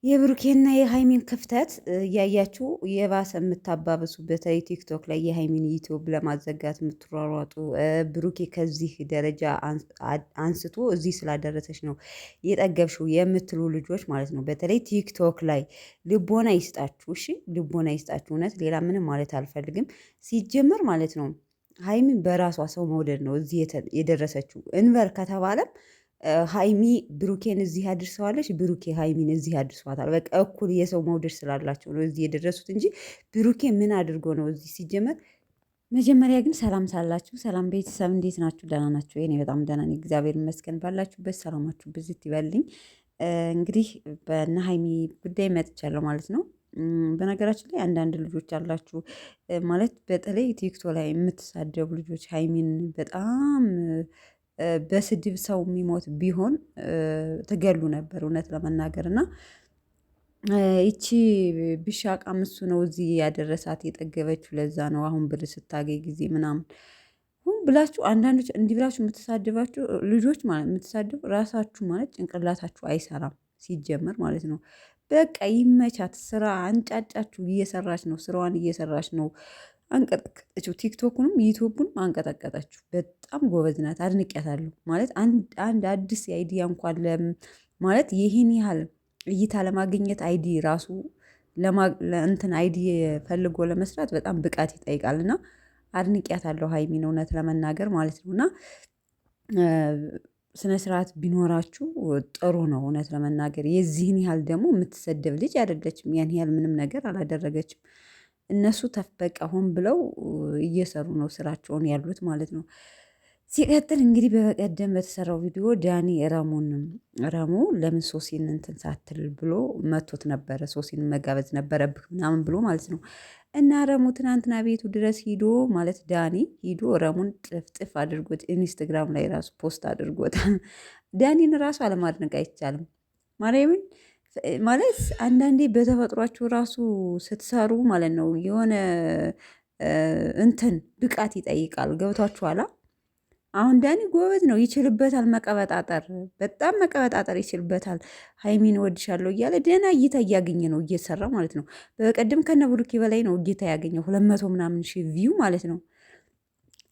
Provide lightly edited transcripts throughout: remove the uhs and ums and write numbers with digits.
የብሩኬና የሃይሚን ክፍተት እያያችሁ የባሰ የምታባብሱ በተለይ ቲክቶክ ላይ የሃይሚን ዩቲዩብ ለማዘጋት የምትሯሯጡ ብሩኬ ከዚህ ደረጃ አንስቶ እዚህ ስላደረሰች ነው የጠገብሽው የምትሉ ልጆች ማለት ነው። በተለይ ቲክቶክ ላይ ልቦና ይስጣችሁ፣ እሺ ልቦና ይስጣችሁ። እውነት ሌላ ምንም ማለት አልፈልግም። ሲጀመር ማለት ነው ሃይሚ በራሷ ሰው መውደድ ነው እዚህ የደረሰችው እንበር ከተባለም ሃይሚ ብሩኬን እዚህ አድርሰዋለች፣ ብሩኬ ሃይሚን እዚህ አድርሷታል። በቃ እኩል የሰው መውደድ ስላላቸው ነው እዚህ የደረሱት እንጂ ብሩኬ ምን አድርጎ ነው እዚህ ሲጀመር። መጀመሪያ ግን ሰላም ሳላችሁ፣ ሰላም ቤተሰብ እንዴት ናችሁ? ደህና ናችሁ? እኔ በጣም ደህና ነኝ፣ እግዚአብሔር ይመስገን። ባላችሁበት ሰላማችሁ ብዝት ይበልኝ። እንግዲህ በእነ ሃይሚ ጉዳይ መጥቻለሁ ማለት ነው። በነገራችን ላይ አንዳንድ ልጆች አላችሁ ማለት በተለይ ቲክቶክ ላይ የምትሳደቡ ልጆች ሃይሚን በጣም በስድብ ሰው የሚሞት ቢሆን ትገሉ ነበር እውነት ለመናገር እና ይቺ ብሻቃ ምሱ ነው እዚህ ያደረሳት የጠገበችው። ለዛ ነው አሁን ብር ስታገኝ ጊዜ ምናምን ሁን ብላችሁ አንዳንዶች እንዲህ ብላችሁ የምትሳድባችሁ ልጆች ማለት የምትሳድቡ ራሳችሁ ማለት ጭንቅላታችሁ አይሰራም ሲጀመር ማለት ነው። በቃ ይመቻት፣ ስራ አንጫጫችሁ። እየሰራች ነው፣ ስራዋን እየሰራች ነው። አንቀጠቀጠችው፣ ቲክቶኩንም ዩቱቡንም አንቀጠቀጠችው። በጣም ጎበዝ ናት፣ አድንቄያታለሁ። ማለት አንድ አዲስ አይዲያ እንኳን ማለት ይህን ያህል እይታ ለማግኘት አይዲ ራሱ እንትን አይዲ ፈልጎ ለመስራት በጣም ብቃት ይጠይቃል እና አድንቄያታለሁ ሀይሚን እውነት ለመናገር ማለት ነው። እና ስነ ስርዓት ቢኖራችሁ ጥሩ ነው እውነት ለመናገር። የዚህን ያህል ደግሞ የምትሰደብ ልጅ አይደለችም። ያን ያህል ምንም ነገር አላደረገችም። እነሱ በቃ ሆን ብለው እየሰሩ ነው ስራቸውን ያሉት ማለት ነው። ሲቀጥል እንግዲህ በቀደም በተሰራው ቪዲዮ ዳኒ ረሙ ለምን ሶሲን እንትን ሳትል ብሎ መቶት ነበረ። ሶሲን መጋበዝ ነበረብህ ምናምን ብሎ ማለት ነው። እና ረሙ ትናንትና ቤቱ ድረስ ሂዶ ማለት ዳኒ ሂዶ ረሙን ጥፍጥፍ አድርጎት ኢንስታግራም ላይ ራሱ ፖስት አድርጎታል። ዳኒን ራሱ አለማድነቅ አይቻልም ማርያምን ማለት አንዳንዴ በተፈጥሯችሁ ራሱ ስትሰሩ ማለት ነው የሆነ እንትን ብቃት ይጠይቃል። ገብቷችኋላ? አሁን ዳኒ ጎበዝ ነው፣ ይችልበታል። መቀበጣጠር በጣም መቀበጣጠር ይችልበታል። ሀይሚን ወድሻለሁ እያለ ደህና እይታ እያገኘ ነው እየሰራ ማለት ነው። በቀደም ከነ ብሩኬ በላይ ነው እይታ ያገኘው 200 ምናምን ሺህ ቪው ማለት ነው።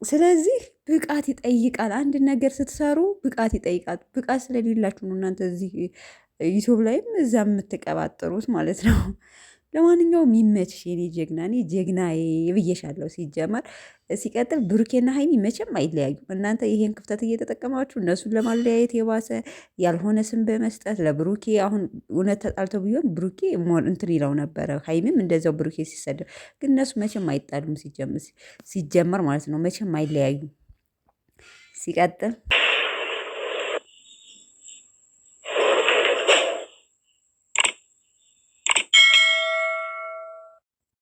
ስለዚህ ብቃት ይጠይቃል። አንድ ነገር ስትሰሩ ብቃት ይጠይቃል። ብቃት ስለሌላችሁ ነው እናንተ እዚህ ዩቱብ ላይም እዛ የምትቀባጥሩት ማለት ነው። ለማንኛውም ይመችሽ የኔ ጀግና፣ እኔ ጀግና ብዬሻለሁ ሲጀመር። ሲቀጥል ብሩኬና ሀይሚ መቼም አይለያዩም። እናንተ ይሄን ክፍተት እየተጠቀማችሁ እነሱን ለማለያየት የባሰ ያልሆነ ስም በመስጠት ለብሩኬ አሁን እውነት ተጣልተው ቢሆን ብሩኬ እንትን ይለው ነበረ፣ ሀይሚም እንደዚያው ብሩኬ ሲሰደብ። ግን እነሱ መቼም አይጣሉም ሲጀመር ማለት ነው። መቼም አይለያዩም። ሲቀጥል